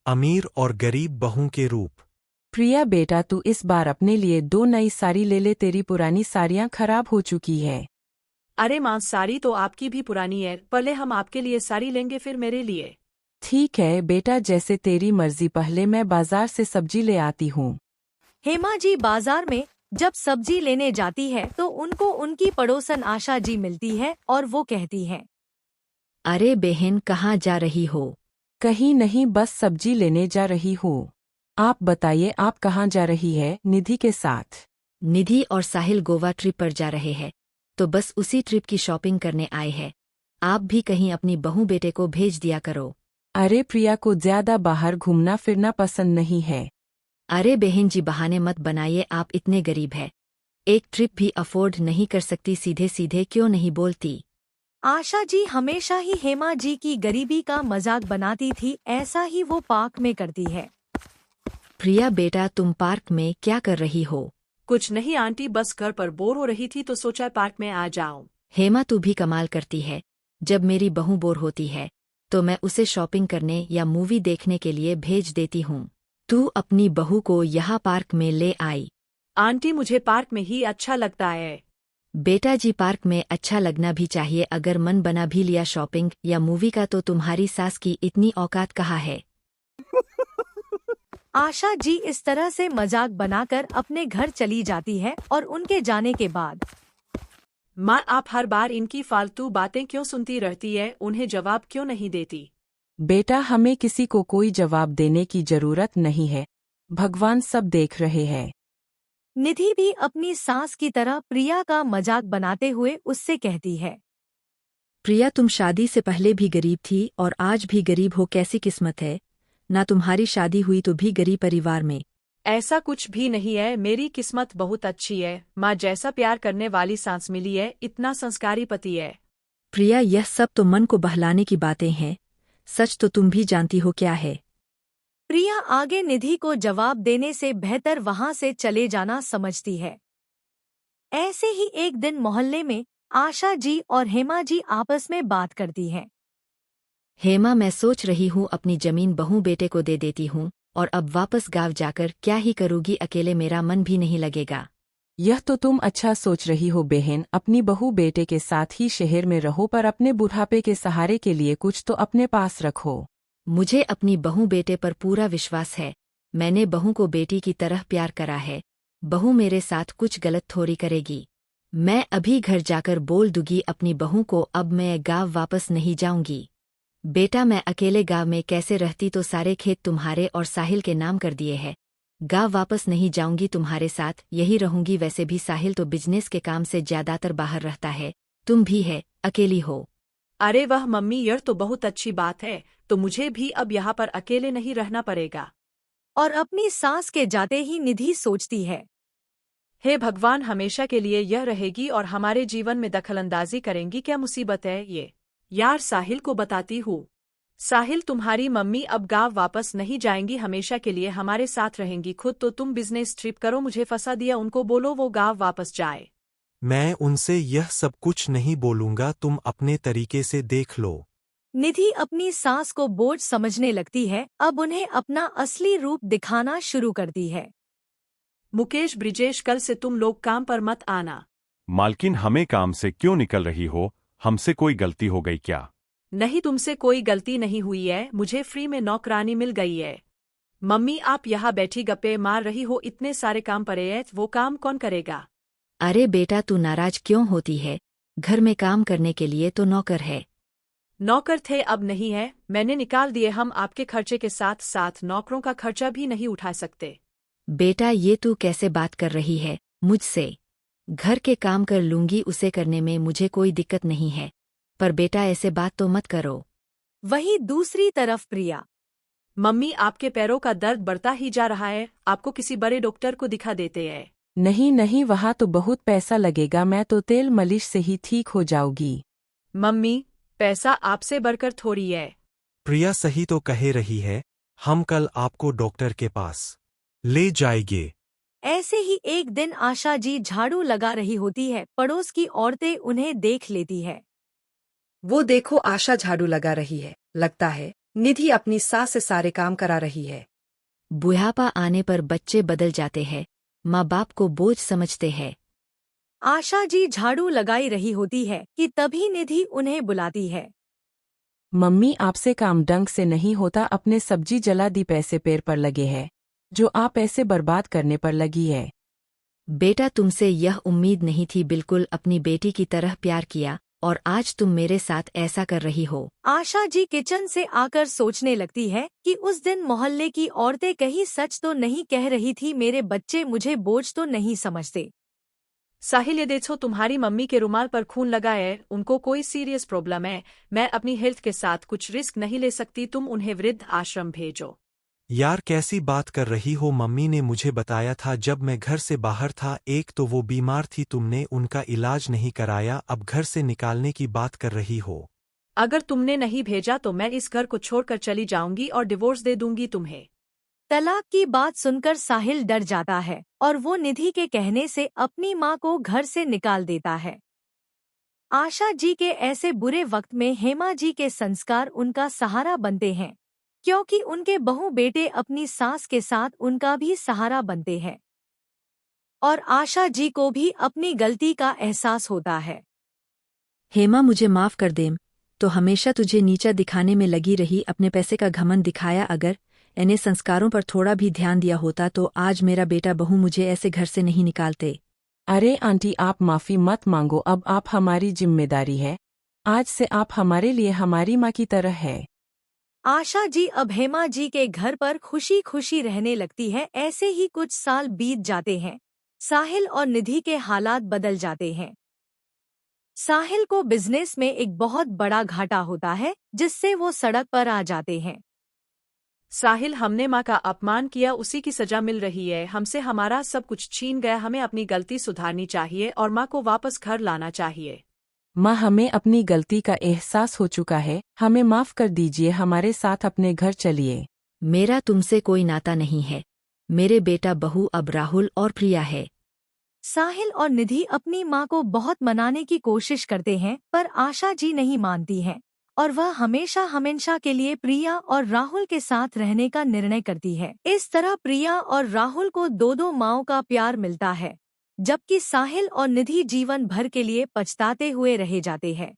अमीर और गरीब बहू के रूप। प्रिया बेटा, तू इस बार अपने लिए 2 नई साड़ी ले ले, तेरी पुरानी साड़ियाँ खराब हो चुकी है। अरे माँ, साड़ी तो आपकी भी पुरानी है, पहले हम आपके लिए साड़ी लेंगे फिर मेरे लिए। ठीक है बेटा, जैसे तेरी मर्जी, पहले मैं बाजार से सब्जी ले आती हूँ। हेमा जी बाजार में जब सब्जी लेने जाती है तो उनको उनकी पड़ोसन आशा जी मिलती है और वो कहती है, अरे बहन, कहाँ जा रही हो? कहीं नहीं, बस सब्जी लेने जा रही हूँ। आप बताइए, आप कहाँ जा रही है? निधि के साथ। निधि और साहिल गोवा ट्रिप पर जा रहे हैं, तो बस उसी ट्रिप की शॉपिंग करने आए हैं। आप भी कहीं अपनी बहू बेटे को भेज दिया करो। अरे प्रिया को ज्यादा बाहर घूमना फिरना पसंद नहीं है। अरे बहन जी, बहाने मत बनाइए, आप इतने गरीब हैं, एक ट्रिप भी अफोर्ड नहीं कर सकती, सीधे सीधे क्यों नहीं बोलती? आशा जी हमेशा ही हेमा जी की गरीबी का मजाक बनाती थी, ऐसा ही वो पार्क में करती है। प्रिया बेटा, तुम पार्क में क्या कर रही हो? कुछ नहीं आंटी, बस घर पर बोर हो रही थी तो सोचा पार्क में आ जाऊं। हेमा, तू भी कमाल करती है। जब मेरी बहू बोर होती है तो मैं उसे शॉपिंग करने या मूवी देखने के लिए भेज देती हूँ। तू अपनी बहू को यहाँ पार्क में ले आई। आंटी, मुझे पार्क में ही अच्छा लगता है। बेटा जी, पार्क में अच्छा लगना भी चाहिए, अगर मन बना भी लिया शॉपिंग या मूवी का तो तुम्हारी सास की इतनी औकात कहाँ है? आशा जी इस तरह से मजाक बनाकर अपने घर चली जाती है और उनके जाने के बाद माँ, आप हर बार इनकी फालतू बातें क्यों सुनती रहती है? उन्हें जवाब क्यों नहीं देती? बेटा, हमें किसी को कोई जवाब देने की जरूरत नहीं है, भगवान सब देख रहे हैं। निधि भी अपनी सास की तरह प्रिया का मजाक बनाते हुए उससे कहती है, प्रिया, तुम शादी से पहले भी गरीब थी और आज भी गरीब हो, कैसी किस्मत है ना, तुम्हारी शादी हुई तो भी गरीब परिवार में। ऐसा कुछ भी नहीं है, मेरी किस्मत बहुत अच्छी है। माँ जैसा प्यार करने वाली सास मिली है, इतना संस्कारी पति है। प्रिया, यह सब तो मन को बहलाने की बातें हैं, सच तो तुम भी जानती हो क्या है। प्रिया आगे निधि को जवाब देने से बेहतर वहां से चले जाना समझती है। ऐसे ही एक दिन मोहल्ले में आशा जी और हेमा जी आपस में बात करती हैं। हेमा, मैं सोच रही हूँ अपनी जमीन बहू बेटे को दे देती हूँ और अब वापस गांव जाकर क्या ही करूँगी, अकेले मेरा मन भी नहीं लगेगा। यह तो तुम अच्छा सोच रही हो बहन, अपनी बहू बेटे के साथ ही शहर में रहो, पर अपने बुढ़ापे के सहारे के लिए कुछ तो अपने पास रखो। मुझे अपनी बहू बेटे पर पूरा विश्वास है। मैंने बहू को बेटी की तरह प्यार करा है। बहू मेरे साथ कुछ गलत थोड़ी करेगी। मैं अभी घर जाकर बोल दूंगी अपनी बहू को, अब मैं गांव वापस नहीं जाऊंगी। बेटा, मैं अकेले गांव में कैसे रहती, तो सारे खेत तुम्हारे और साहिल के नाम कर दिए हैं। गांव वापस नहीं जाऊंगी, तुम्हारे साथ यही रहूंगी। वैसे भी साहिल तो बिजनेस के काम से ज्यादातर बाहर रहता है, तुम भी है अकेली हो। अरे वाह मम्मी, यह तो बहुत अच्छी बात है, तो मुझे भी अब यहाँ पर अकेले नहीं रहना पड़ेगा। और अपनी सास के जाते ही निधि सोचती है, हे भगवान, हमेशा के लिए यह रहेगी और हमारे जीवन में दखलंदाजी करेंगी, क्या मुसीबत है ये। यार, साहिल को बताती हूँ। साहिल, तुम्हारी मम्मी अब गांव वापस नहीं जाएंगी, हमेशा के लिए हमारे साथ रहेंगी। खुद तो तुम बिजनेस ट्रिप करो, मुझे फंसा दिया, उनको बोलो वो गांव वापस जाए। मैं उनसे यह सब कुछ नहीं बोलूंगा, तुम अपने तरीके से देख लो। निधि अपनी सास को बोझ समझने लगती है, अब उन्हें अपना असली रूप दिखाना शुरू करती है। मुकेश, ब्रिजेश, कल से तुम लोग काम पर मत आना। मालकिन, हमें काम से क्यों निकल रही हो? हमसे कोई गलती हो गई क्या? नहीं, तुमसे कोई गलती नहीं हुई है, मुझे फ्री में नौकरानी मिल गई है। मम्मी, आप यहाँ बैठी गप्पे मार रही हो, इतने सारे काम पड़े हैं, वो काम कौन करेगा? अरे बेटा, तू नाराज क्यों होती है? घर में काम करने के लिए तो नौकर है। नौकर थे, अब नहीं है, मैंने निकाल दिए। हम आपके खर्चे के साथ साथ नौकरों का खर्चा भी नहीं उठा सकते। बेटा, ये तू कैसे बात कर रही है मुझसे? घर के काम कर लूंगी, उसे करने में मुझे कोई दिक्कत नहीं है, पर बेटा ऐसे बात तो मत करो। वहीं दूसरी तरफ प्रिया, मम्मी, आपके पैरों का दर्द बढ़ता ही जा रहा है, आपको किसी बड़े डॉक्टर को दिखा देते हैं। नहीं नहीं, वहाँ तो बहुत पैसा लगेगा, मैं तो तेल मालिश से ही ठीक हो जाऊंगी। मम्मी, पैसा आपसे बढ़कर थोड़ी है। प्रिया सही तो कह रही है, हम कल आपको डॉक्टर के पास ले जाएंगे। ऐसे ही एक दिन आशा जी झाड़ू लगा रही होती है, पड़ोस की औरतें उन्हें देख लेती है। वो देखो, आशा झाड़ू लगा रही है, लगता है निधि अपनी सास से सारे काम करा रही है। बुढ़ापा आने पर बच्चे बदल जाते हैं, माँ बाप को बोझ समझते हैं। आशा जी झाड़ू लगाई रही होती है कि तभी निधि उन्हें बुलाती है। मम्मी आपसे काम ढंग से नहीं होता, अपने सब्जी जला दी, पैसे पैर पर लगे हैं जो आप पैसे बर्बाद करने पर लगी है। बेटा तुमसे यह उम्मीद नहीं थी, बिल्कुल अपनी बेटी की तरह प्यार किया और आज तुम मेरे साथ ऐसा कर रही हो। आशा जी किचन से आकर सोचने लगती है कि उस दिन मोहल्ले की औरतें कहीं सच तो नहीं कह रही थी, मेरे बच्चे मुझे बोझ तो नहीं समझते। साहिल ये देखो तुम्हारी मम्मी के रुमाल पर खून लगा है, उनको कोई सीरियस प्रॉब्लम है। मैं अपनी हेल्थ के साथ कुछ रिस्क नहीं ले सकती, तुम उन्हें वृद्ध आश्रम भेजो। यार कैसी बात कर रही हो, मम्मी ने मुझे बताया था जब मैं घर से बाहर था, एक तो वो बीमार थी, तुमने उनका इलाज नहीं कराया, अब घर से निकालने की बात कर रही हो। अगर तुमने नहीं भेजा तो मैं इस घर को छोड़कर चली जाऊंगी और डिवोर्स दे दूंगी तुम्हें। तलाक की बात सुनकर साहिल डर जाता है और वो निधि के कहने से अपनी माँ को घर से निकाल देता है। आशा जी के ऐसे बुरे वक्त में हेमा जी के संस्कार उनका सहारा बनते हैं, क्योंकि उनके बहू बेटे अपनी सास के साथ उनका भी सहारा बनते हैं और आशा जी को भी अपनी गलती का एहसास होता है। हेमा मुझे माफ कर देम, तो हमेशा तुझे नीचा दिखाने में लगी रही, अपने पैसे का घमंड दिखाया, अगर इन्हें संस्कारों पर थोड़ा भी ध्यान दिया होता तो आज मेरा बेटा बहू मुझे ऐसे घर से नहीं निकालते। अरे आंटी आप माफी मत मांगो, अब आप हमारी जिम्मेदारी है, आज से आप हमारे लिए हमारी माँ की तरह है। आशा जी अब हेमा जी के घर पर खुशी खुशी रहने लगती है। ऐसे ही कुछ साल बीत जाते हैं, साहिल और निधि के हालात बदल जाते हैं। साहिल को बिजनेस में एक बहुत बड़ा घाटा होता है, जिससे वो सड़क पर आ जाते हैं। साहिल हमने माँ का अपमान किया, उसी की सजा मिल रही है, हमसे हमारा सब कुछ छीन गया, हमें अपनी गलती सुधारनी चाहिए और माँ को वापस घर लाना चाहिए। माँ हमें अपनी गलती का एहसास हो चुका है, हमें माफ कर दीजिए, हमारे साथ अपने घर चलिए। मेरा तुमसे कोई नाता नहीं है, मेरे बेटा बहू अब राहुल और प्रिया है। साहिल और निधि अपनी माँ को बहुत मनाने की कोशिश करते हैं, पर आशा जी नहीं मानती हैं और वह हमेशा हमेशा के लिए प्रिया और राहुल के साथ रहने का निर्णय करती है। इस तरह प्रिया और राहुल को दो माँओं का प्यार मिलता है, जबकि साहिल और निधि जीवन भर के लिए पछताते हुए रह जाते हैं।